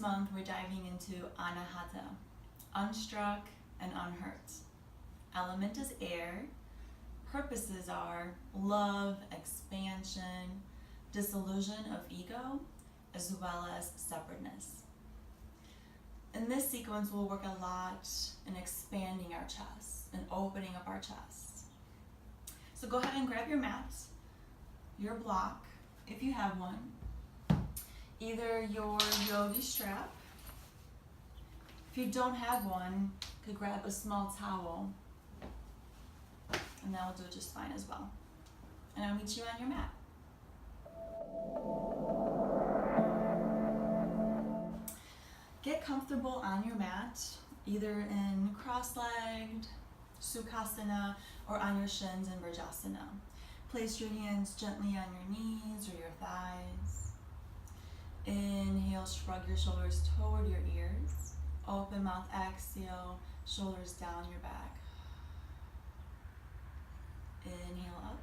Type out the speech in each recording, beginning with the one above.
month we're diving into Anahata, unstruck and unhurt. Element is air. Purposes are love, expansion, dissolution of ego, as well as separateness. In this sequence, we'll work a lot in expanding our chest and opening up our chest. So go ahead and grab your mat, your block, if you have one, either your yogi strap. If you don't have one, you could grab a small towel, and that will do just fine as well. And I'll meet you on your mat. Get comfortable on your mat, either in cross-legged, Sukhasana, or on your shins in Vrajasana. Place your hands gently on your knees or your thighs. Inhale, shrug your shoulders toward your ears. Open mouth, exhale, shoulders down your back. Inhale up.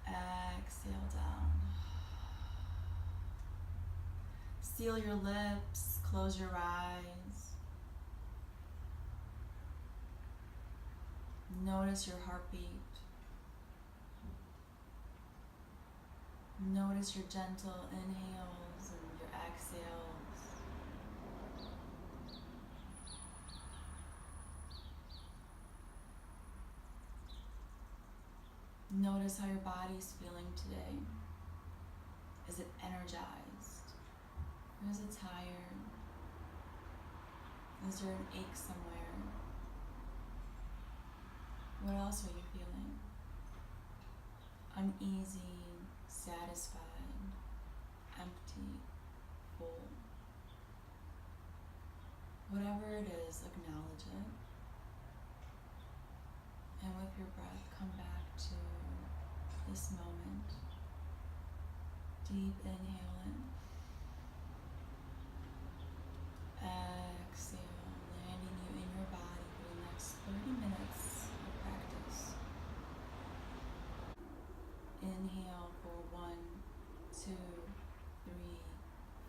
Exhale down. Seal your lips, close your eyes. Notice your heartbeat. Notice your gentle inhales and your exhales. Notice how your body's feeling today. Is it energized? Or is it tired? Is there an ache somewhere? What else are you feeling? Uneasy, satisfied, empty, full. Whatever it is, acknowledge it. And with your breath, come back to this moment. Deep inhale in. Exhale, landing you in your body for the next 30 minutes of practice. Inhale for 1, 2, 3,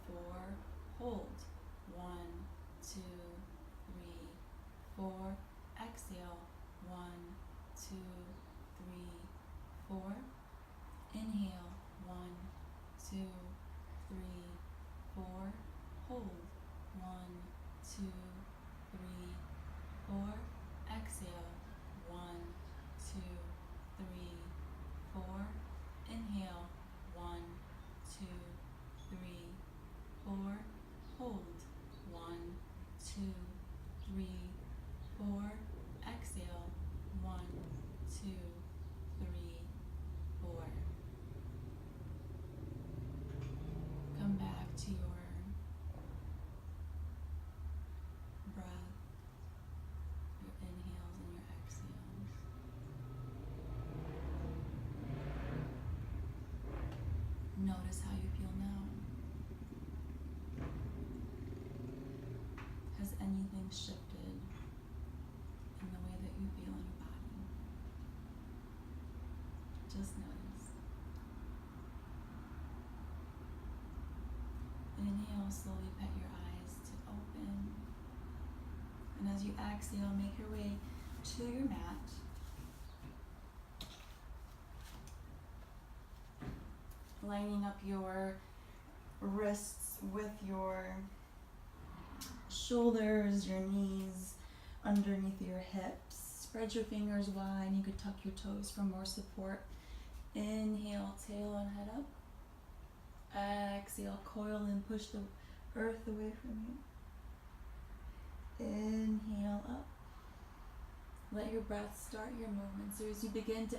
4. Hold. 1, 2, 3, 4. Exhale. 1, 2, 3, 4. Inhale. 1, 2, 3, 4. Hold. 1, 2, 3, 4. Exhale. 1, 2, 3, 4. Inhale. 1, 2, 3, 4. Hold. 1, 2, 3, 4. Exhale. 1, 2, 3, 4. Come back to your breath, your inhales and your exhales. Notice how you feel now. Has anything shifted in the way that you feel in your body? Just notice. Inhale, slowly pet your eyes to open. And as you exhale, make your way to your mat. Lining up your wrists with your shoulders, your knees underneath your hips. Spread your fingers wide. You could tuck your toes for more support. Inhale, tail and head up. Exhale, coil and push the earth away from you. Inhale up. Let your breath start your movement. So as you begin to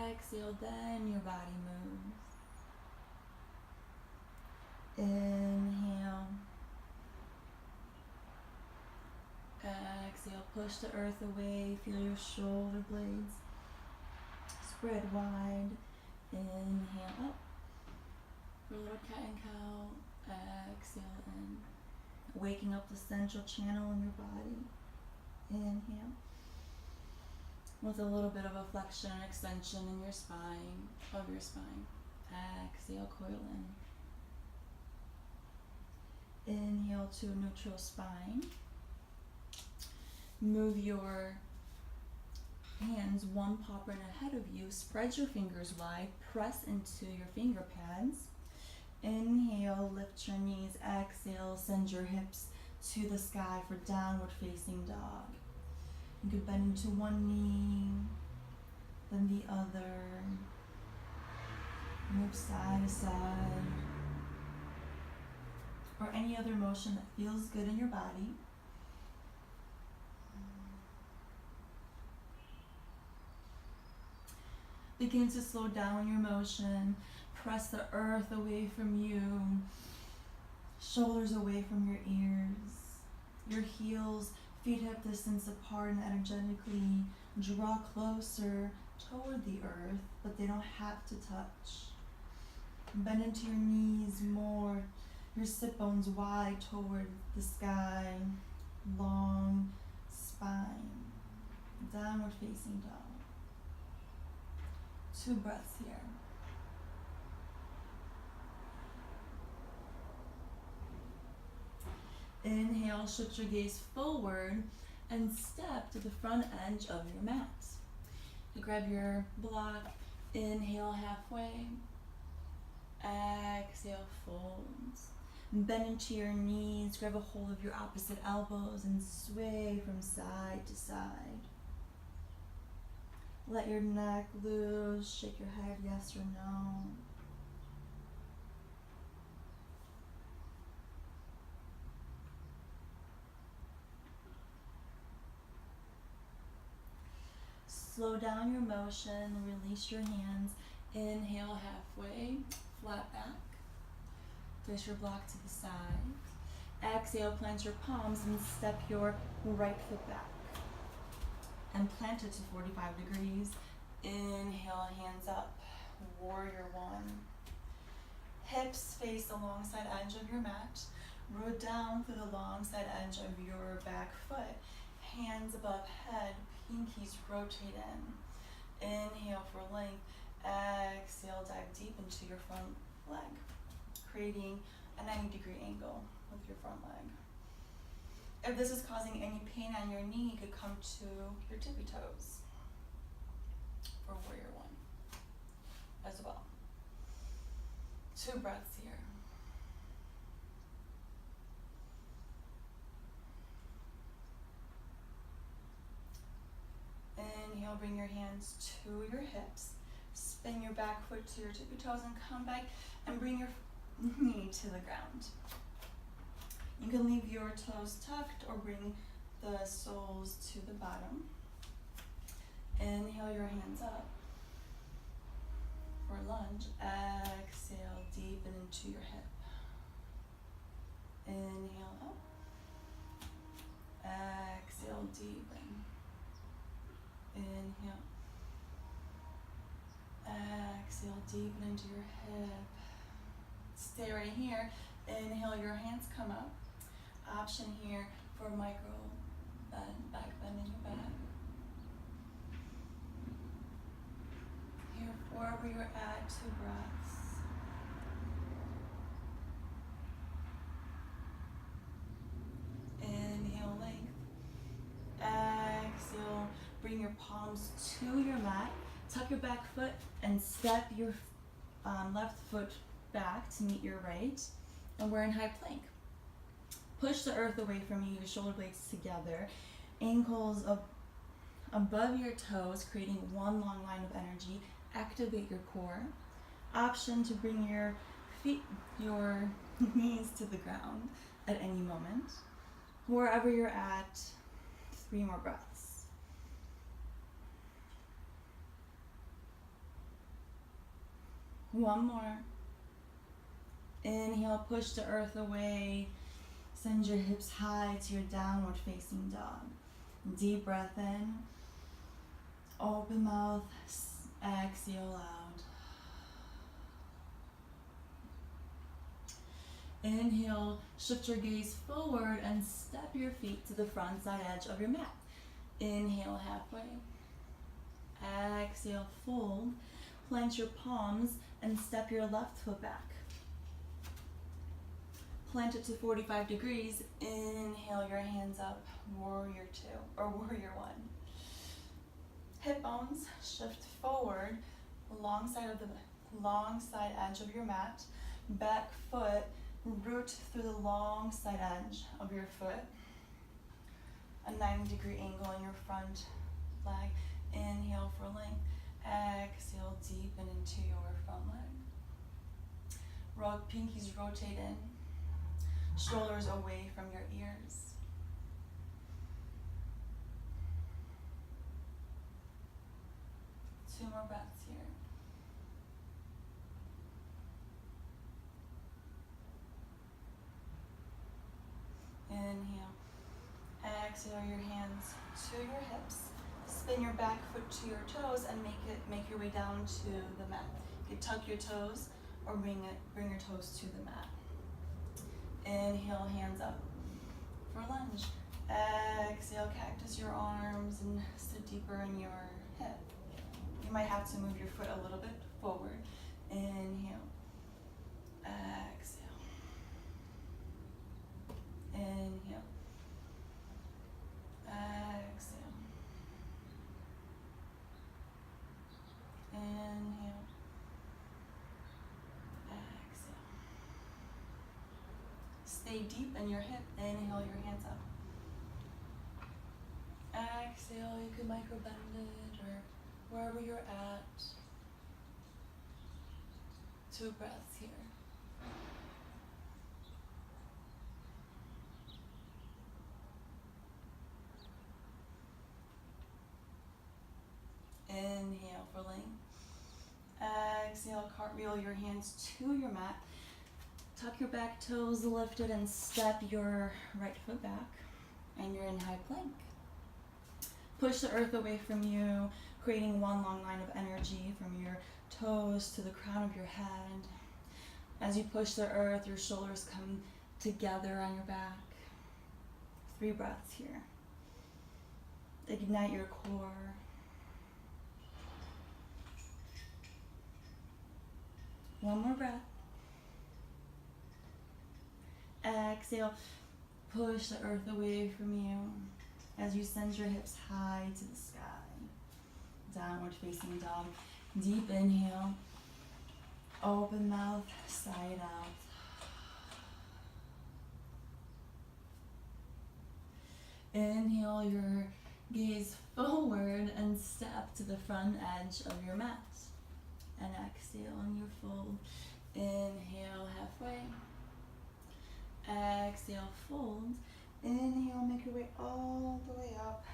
exhale, then your body moves. Inhale. Exhale, push the earth away. Feel your shoulder blades spread wide. Inhale up. For a little cat and cow. Exhale in. Waking up the central channel in your body. Inhale. With a little bit of a flexion and extension in your spine, of your spine. Exhale, coil in. Inhale to a neutral spine. Move your hands one paw print ahead of you. Spread your fingers wide. Press into your finger pads. Inhale, lift your knees. Exhale, send your hips to the sky for downward facing dog. You could bend into one knee, then the other. Move side to side. Or any other motion that feels good in your body. Begin to slow down your motion. Press the earth away from you. Shoulders away from your ears. Your heels, feet hip distance apart, and energetically draw closer toward the earth, but they don't have to touch. Bend into your knees more. Your sit bones wide toward the sky. Long spine. Downward facing dog. 2 breaths here. Inhale, shift your gaze forward and step to the front edge of your mat. You grab your block, inhale halfway, exhale, fold. Bend into your knees, grab a hold of your opposite elbows and sway from side to side. Let your neck loose, shake your head yes or no. Slow down your motion, release your hands. Inhale halfway, flat back. Place your block to the side. Exhale, plant your palms and step your right foot back. And plant it to 45 degrees. Inhale, hands up, warrior 1. Hips face alongside edge of your mat. Root down through the long side edge of your back foot. Hands above head, pinkies rotate in. Inhale for length. Exhale, dive deep into your front leg, creating a 90-degree angle with your front leg. If this is causing any pain on your knee, you could come to your tippy toes for warrior 1 as well. 2 breaths here. Inhale, bring your hands to your hips. Spin your back foot to your tippy toes and come back and bring your knee to the ground. You can leave your toes tucked or bring the soles to the bottom. Inhale your hands up for lunge. Exhale, deepen into your hip. Inhale up. Exhale, deepen. Inhale. Exhale, deepen into your hip. Stay right here. Inhale, your hands come up. Option here for micro bend, back bend in your back. Here, wherever you're at, 2 breaths. Inhale, length. Exhale, bring your palms to your mat. Tuck your back foot and step your left foot back to meet your right. And we're in high plank. Push the earth away from you, your shoulder blades together. Ankles up above your toes, creating one long line of energy. Activate your core. Option to bring your feet, your knees to the ground at any moment. Wherever you're at, 3 more breaths. One more. Inhale, push the earth away. Send your hips high to your downward facing dog. Deep breath in. Open mouth. Exhale out. Inhale, shift your gaze forward and step your feet to the front side edge of your mat. Inhale halfway. Exhale, fold. Plant your palms and step your left foot back. Plant it to 45 degrees. Inhale your hands up, warrior two or warrior one. Hip bones shift forward, long side edge of your mat. Back foot, root through the long side edge of your foot. A 90-degree angle in your front leg. Inhale for length. Exhale, deepen into your front leg. Pinkies rotate in. Shoulders away from your ears. Two more breaths here. Inhale. Exhale your hands to your hips. Spin your back foot to your toes and make your way down to the mat. You can tuck your toes or bring your toes to the mat. Inhale, hands up for lunge. Exhale, cactus your arms and sit deeper in your hip. You might have to move your foot a little bit forward. Inhale. Exhale. Inhale. Exhale. Inhale. Exhale. Stay deep in your hip. Inhale your hands up. Exhale, you can micro bend it or wherever you're at. 2 breaths here. Inhale for length. Exhale, cartwheel your hands to your mat. Tuck your back toes lifted and step your right foot back. And you're in high plank. Push the earth away from you, creating one long line of energy from your toes to the crown of your head. As you push the earth, your shoulders come together on your back. 3 breaths here. Ignite your core. One more breath. Exhale, push the earth away from you as you send your hips high to the sky. Downward facing dog. Deep inhale. Open mouth, side out. Inhale your gaze forward and step to the front edge of your mat. And exhale on your fold. Inhale halfway. Exhale, fold. Inhale, make your way all the way up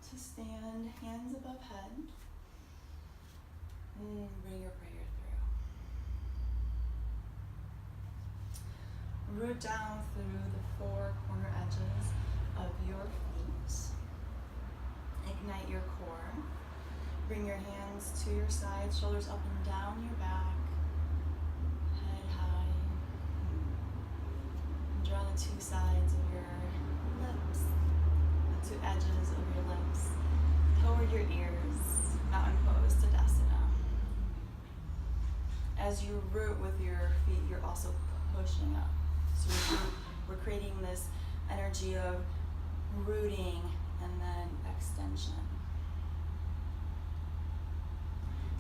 to stand, hands above head. And bring your prayer through. Root down through the 4 corner edges of your feet. Ignite your core. Bring your hands to your sides, shoulders up and down your back. Head high. Draw the 2 sides of your lips, the 2 edges of your lips toward your ears. Mountain pose, Tadasana. As you root with your feet, you're also pushing up. So we're creating this energy of rooting and then extension.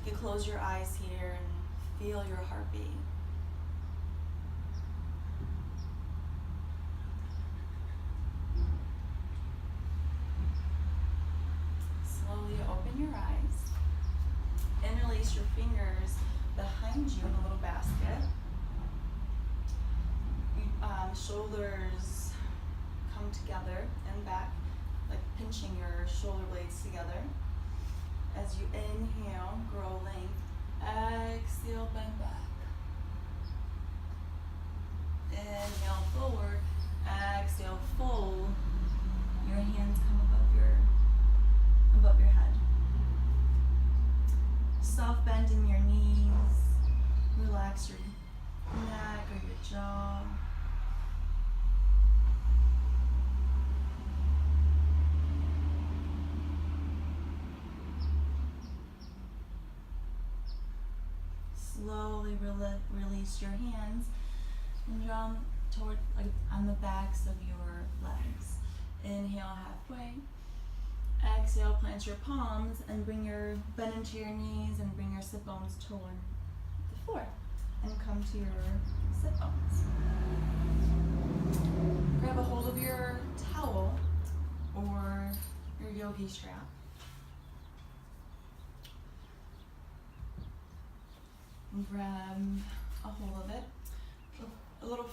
You can close your eyes here and feel your heartbeat. Slowly open your eyes and release your fingers behind you in a little basket. Shoulders come together and back, like pinching your shoulder blades together. As you inhale, grow length. Exhale, bend back. Inhale, forward. Exhale, fold. Your hands come above your head. Soft bend in your knees. Relax your neck or your jaw. Slowly release your hands and draw toward, like, on the backs of your legs. Inhale halfway. Exhale, plant your palms and bend into your knees and bring your sit bones toward the floor. And come to your sit bones. Grab a hold of your towel or your yogi strap. And grab a hold of it a little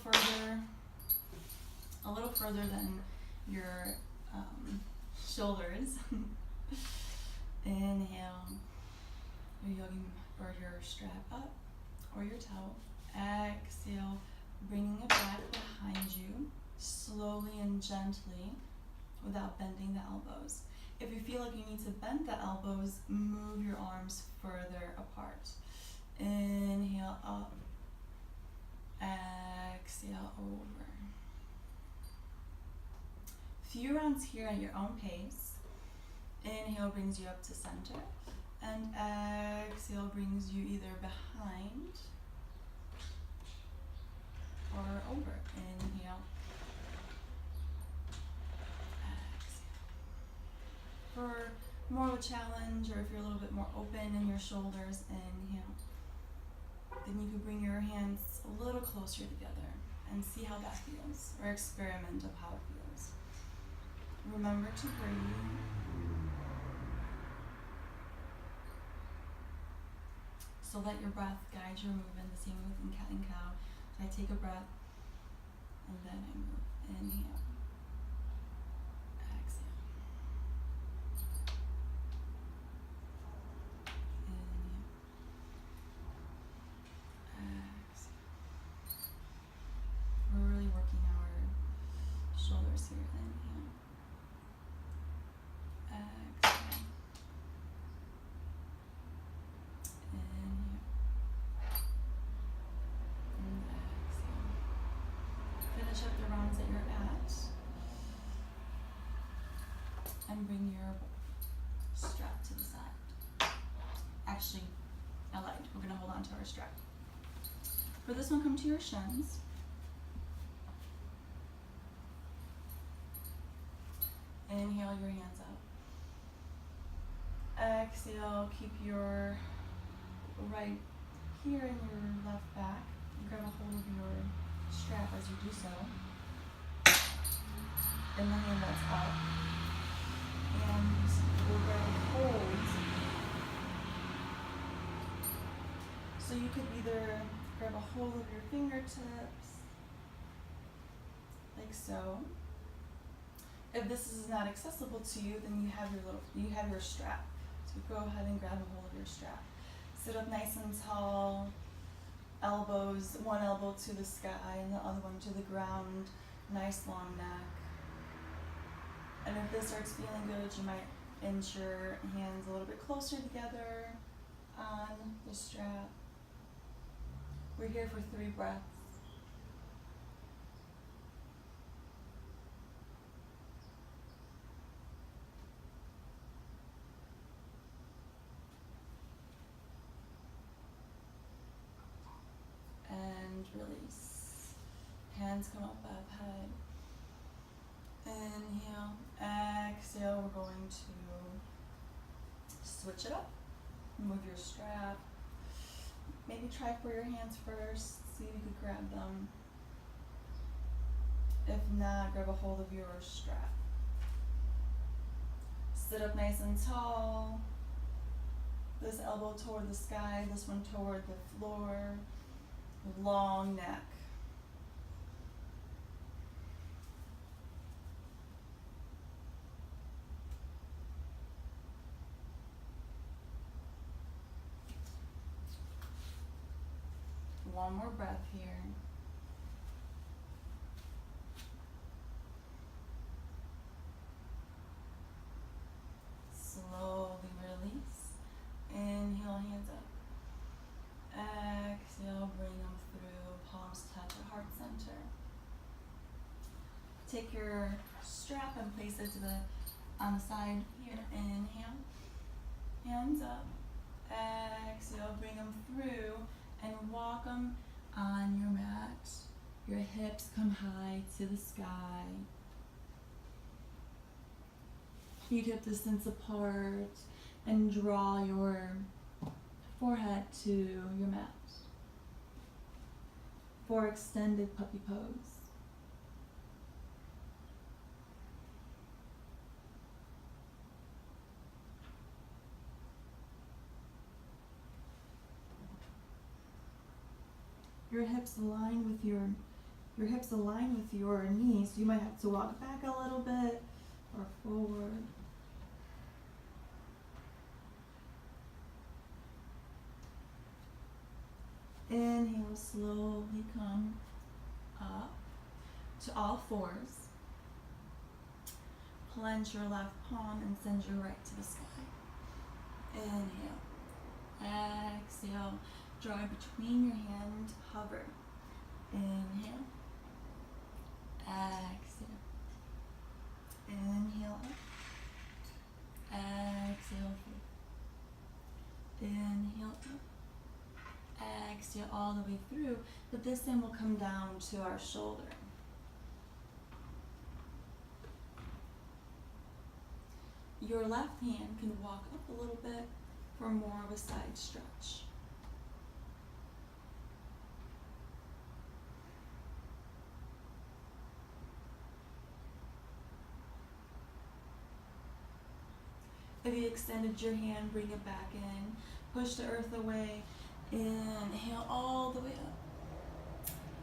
further than your shoulders. Inhale your yogi or your strap up or your towel. Exhale, bringing it back behind you, slowly and gently, without bending the elbows. If you feel like you need to bend the elbows, move your arms further apart. Inhale up. Exhale over. Few rounds here at your own pace. Inhale brings you up to center, and exhale brings you either behind or over. Inhale. Exhale. For more of a challenge, or if you're a little bit more open in your shoulders, inhale. Then you can bring your hands a little closer together and see how that feels, or experiment of how it feels. Remember to breathe. So let your breath guide your movement, the same with cat and cow. So I take a breath and then I move. Inhale. Exhale. Inhale. Exhale. We're really working our shoulders here. Inhale. Exhale. Inhale. And exhale. Finish up the rounds that you're at. And bring your strap to the side. Actually, I lied. We're going to hold on to our strap. For this one, come to your shins. Inhale your hands up. Exhale, keep your right here in your left back. Grab a hold of your strap as you do so. And the hand that's up. And we'll grab a hold. So you could either grab a hold of your fingertips, like so. If this is not accessible to you, then you have your strap. So go ahead and grab a hold of your strap. Sit up nice and tall, elbows, one elbow to the sky and the other one to the ground, nice long neck. And if this starts feeling good, you might inch your hands a little bit closer together on the strap. We're here for 3 breaths. And release. Hands come up head. Inhale, exhale. We're going to switch it up. Move your strap. Maybe try for your hands first. See if you could grab them. If not, grab a hold of your strap. Sit up nice and tall. This elbow toward the sky, this one toward the floor. Long neck. One more breath here. Slowly release. Inhale, hands up. Exhale, bring them through. Palms touch at heart center. Take your strap and place it on the side here. Inhale. Hands up. Exhale, bring them through and walk them on your mat. Your hips come high to the sky. Feet hip distance apart, and draw your forehead to your mat for extended puppy pose. Your hips align with your knees. You might have to walk back a little bit or forward. Inhale, slowly come up to all fours. Clench your left palm and send your right to the sky. Inhale. Exhale. Draw between your hands, hover. Inhale. Exhale. Inhale up. Exhale through. Inhale up. Exhale all the way through, but this time we'll come down to our shoulder. Your left hand can walk up a little bit for more of a side stretch. If you extended your hand, bring it back in. Push the earth away. Inhale all the way up.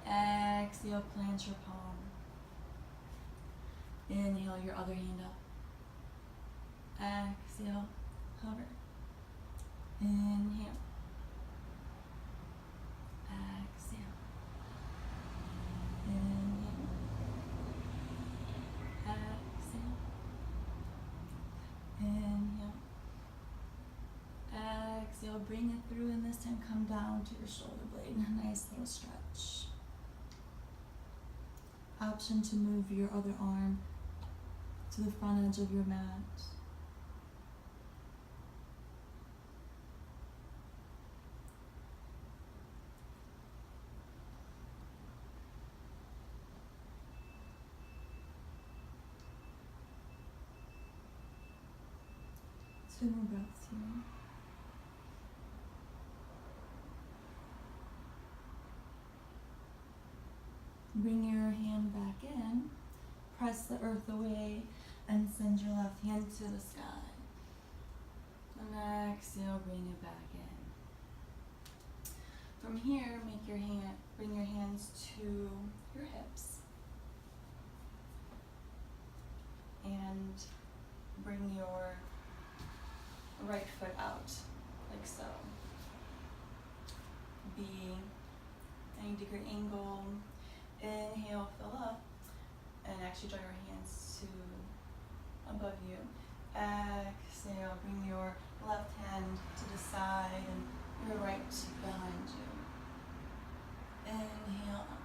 Exhale, plant your palm. Inhale your other hand up. Exhale, hover. Inhale. Exhale. Inhale. Exhale. Inhale. Exhale, bring it through, and this time come down to your shoulder blade. Nice little stretch. Option to move your other arm to the front edge of your mat. Two more breaths here. Bring your hand back in, press the earth away, and send your left hand to the sky. And exhale, bring it back in. From here, bring your hands to your hips. And bring your right foot out, like so. Be 90-degree angle. Inhale, fill up, and actually draw your hands to above you. Exhale, bring your left hand to the side and your right behind you. Inhale up.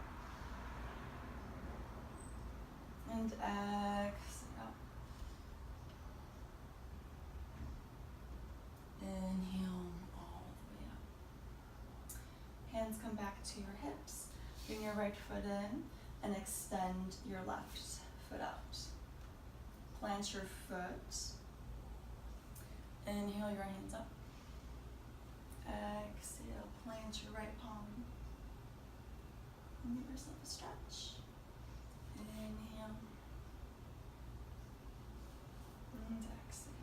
And exhale. Inhale all the way up. Hands come back to your hips. Bring your right foot in and extend your left foot out. Plant your foot. Inhale your hands up. Exhale, plant your right palm. And give yourself a stretch. Inhale. And exhale.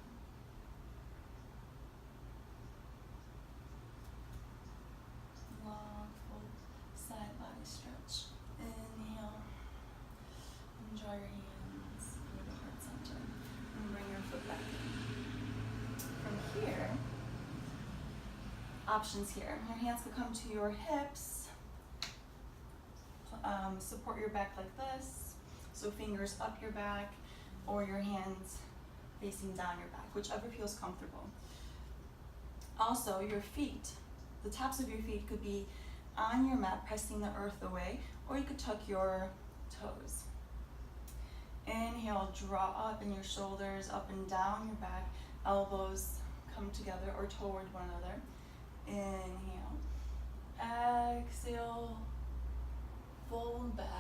Long, full side body stretch. Inhale. And draw your hands near the heart center. And bring your foot back in. From here, options here. Your hands could come to your hips. Support your back like this. So fingers up your back, or your hands facing down your back, whichever feels comfortable. Also, your feet, the tops of your feet could be on your mat, pressing the earth away, or you could tuck your toes. Inhale, draw up in your shoulders, up and down your back, elbows come together or toward one another. Inhale, exhale, fold back.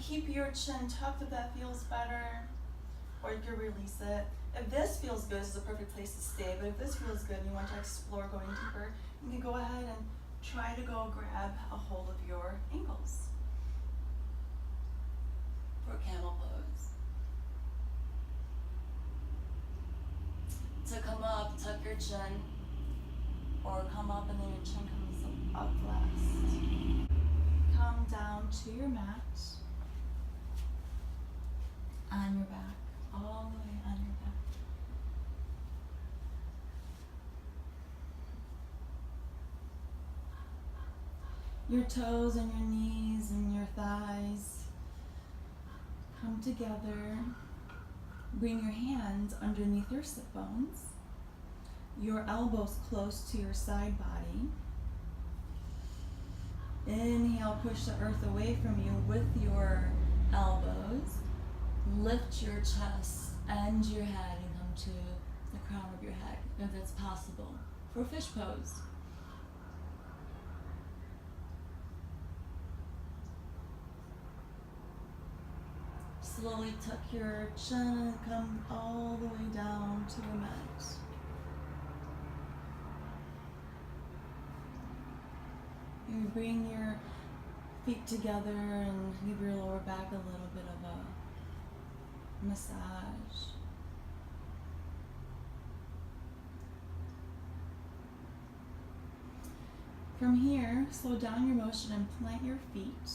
keep your chin tucked if that feels better, or you can release it. If this feels good, this is a perfect place to stay, but if this feels good and you want to explore going deeper, you can go ahead and try to go grab a hold of your ankles for camel pose. To come up, tuck your chin, or come up and then your chin comes up last. Come down to your mat, on your back, all the way on your back. Your toes and your knees and your thighs come together. Bring your hands underneath your sit bones. Your elbows close to your side body. Inhale, push the earth away from you with your elbows. Lift your chest and your head and come to the crown of your head, if that's possible, for fish pose. Slowly tuck your chin and come all the way down to your mat. You bring your feet together and give your lower back a little bit of a massage. From here, slow down your motion and plant your feet.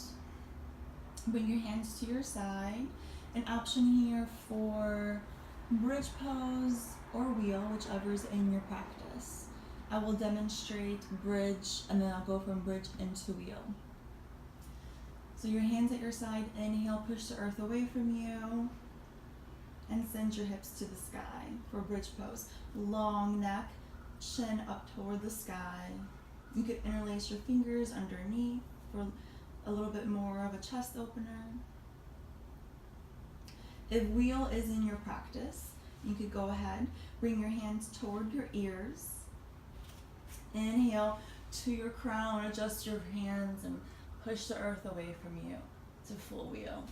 Bring your hands to your side. An option here for bridge pose or wheel, whichever is in your practice. I will demonstrate bridge and then I'll go from bridge into wheel. So your hands at your side, inhale, push the earth away from you and send your hips to the sky for bridge pose. Long neck, chin up toward the sky. You could interlace your fingers underneath for a little bit more of a chest opener. If wheel is in your practice, you could go ahead, bring your hands toward your ears. Inhale to your crown, adjust your hands and push the earth away from you to full wheel.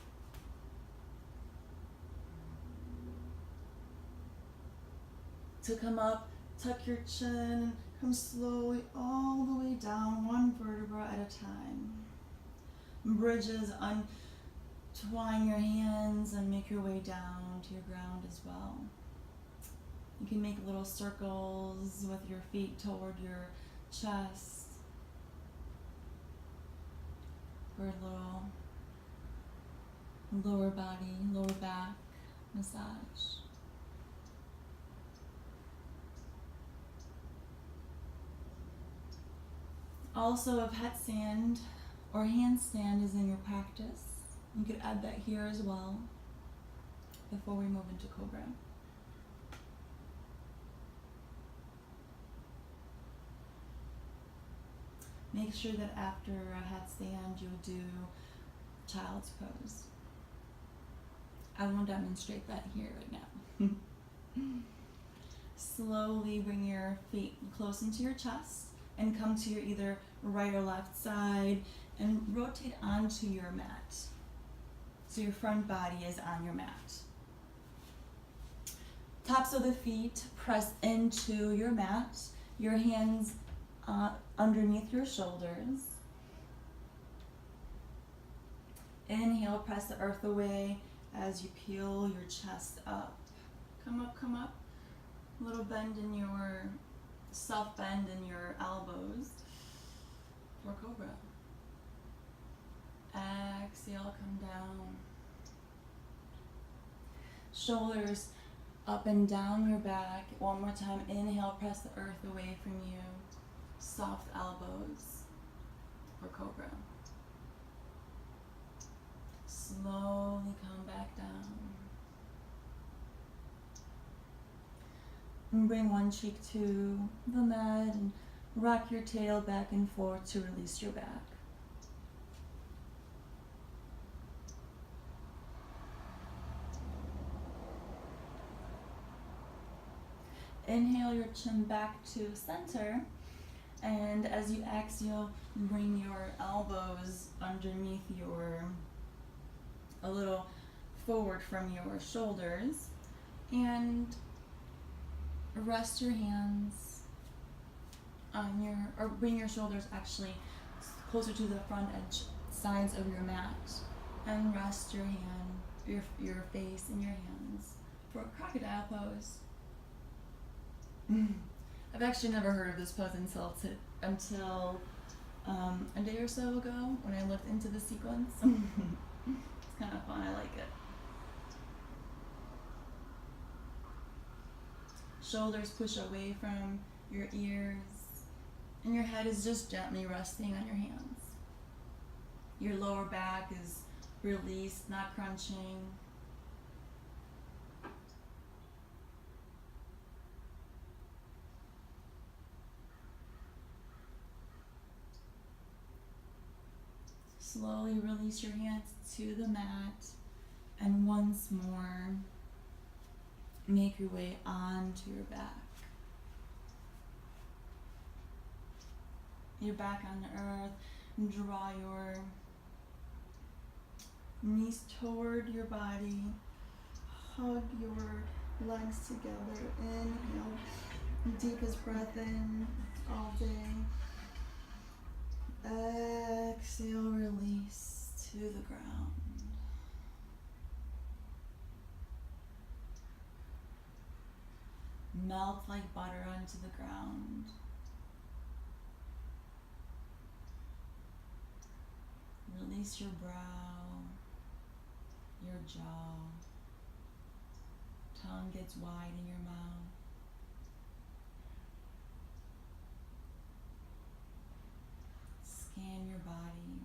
To come up, tuck your chin, come slowly all the way down, one vertebra at a time. Bridges, untwine your hands and make your way down to your ground as well. You can make little circles with your feet toward your chest for a little lower body, lower back massage. Also, if headstand or handstand is in your practice, you could add that here as well before we move into Cobra. Make sure that after a headstand you'll do child's pose. I won't demonstrate that here right now. Slowly bring your feet close into your chest and come to your either right or left side and rotate onto your mat. So your front body is on your mat. Tops of the feet press into your mat, your hands underneath your shoulders. Inhale, press the earth away as you peel your chest up. Come up, come up. A little bend in your, soft bend in your elbows for Cobra. Exhale, come down. Shoulders up and down your back. One more time. Inhale, press the earth away from you. Soft elbows for Cobra. Slowly come back down. And bring one cheek to the mat and rock your tail back and forth to release your back. Inhale your chin back to center, and as you exhale, bring your elbows underneath your a little forward from your shoulders, and rest your hands on your, or bring your shoulders actually closer to the front edge sides of your mat, and rest your your face in your hands for a crocodile pose. I've actually never heard of this pose until a day or so ago when I looked into the sequence. It's kind of fun, I like it. Shoulders push away from your ears, and your head is just gently resting on your hands. Your lower back is released, not crunching. Slowly release your hands to the mat, and once more make your way onto your back. You're back on the earth, and draw your knees toward your body. Hug your legs together. Inhale, deepest breath in all day. Exhale, release to the ground. Melt like butter onto the ground. Release your brow, your jaw. Tongue gets wide in your mouth. Scan your body.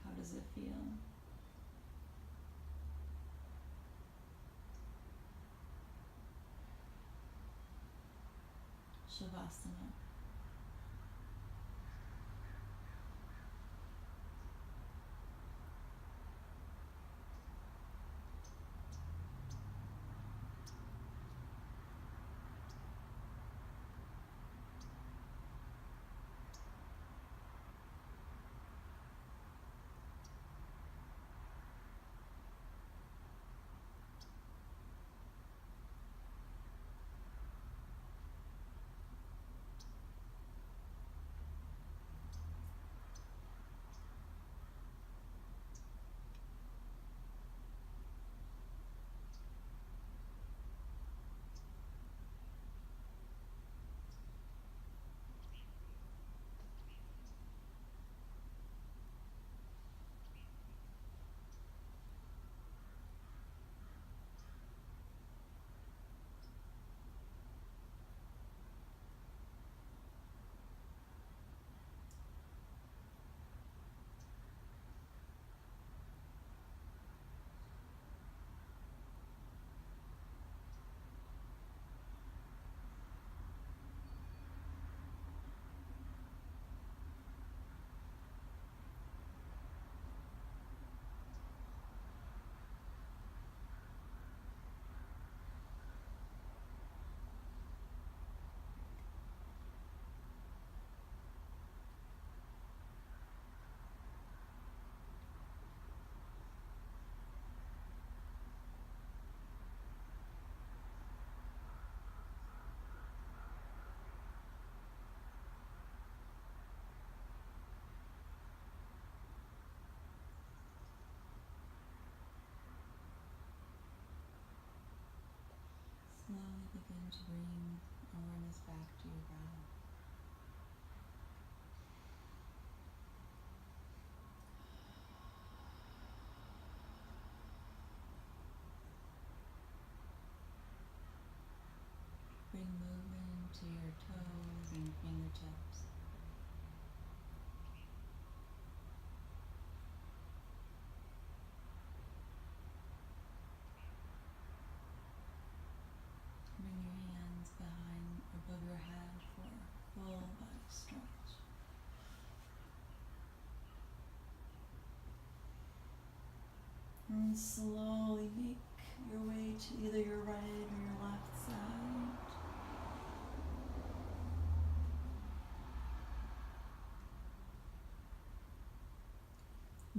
How does it feel? Shavasana. Slowly begin to bring awareness back to your breath. Bring movement to your toes and fingertips. Bring your hands behind, above your head for a full body stretch. And slowly make your way to either your right or your left side.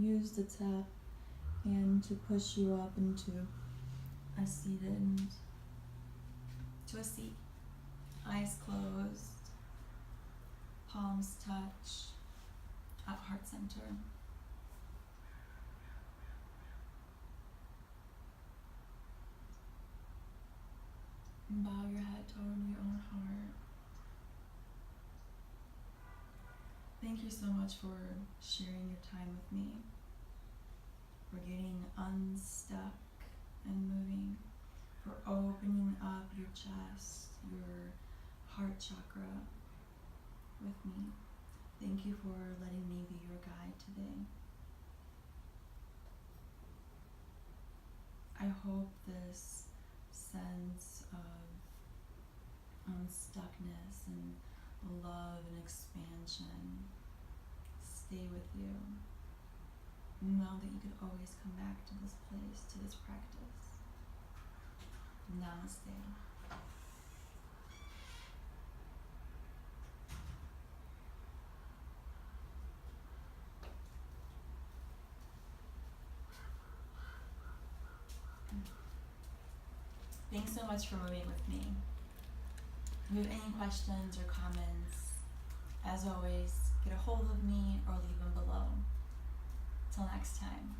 use the tap hand to push you up into a seat. Eyes closed, palms touch at heart center. And bow your head toward your own heart. Thank you so much for sharing your time with me, for getting unstuck and moving, for opening up your chest, your heart chakra with me. Thank you for letting me be your guide today. I hope this sense of unstuckness and love and expansion stay with you. Know that you could always come back to this place, to this practice. Namaste. Thanks so much for moving with me. If you have any questions or comments, as always, get a hold of me or leave them below. Till next time.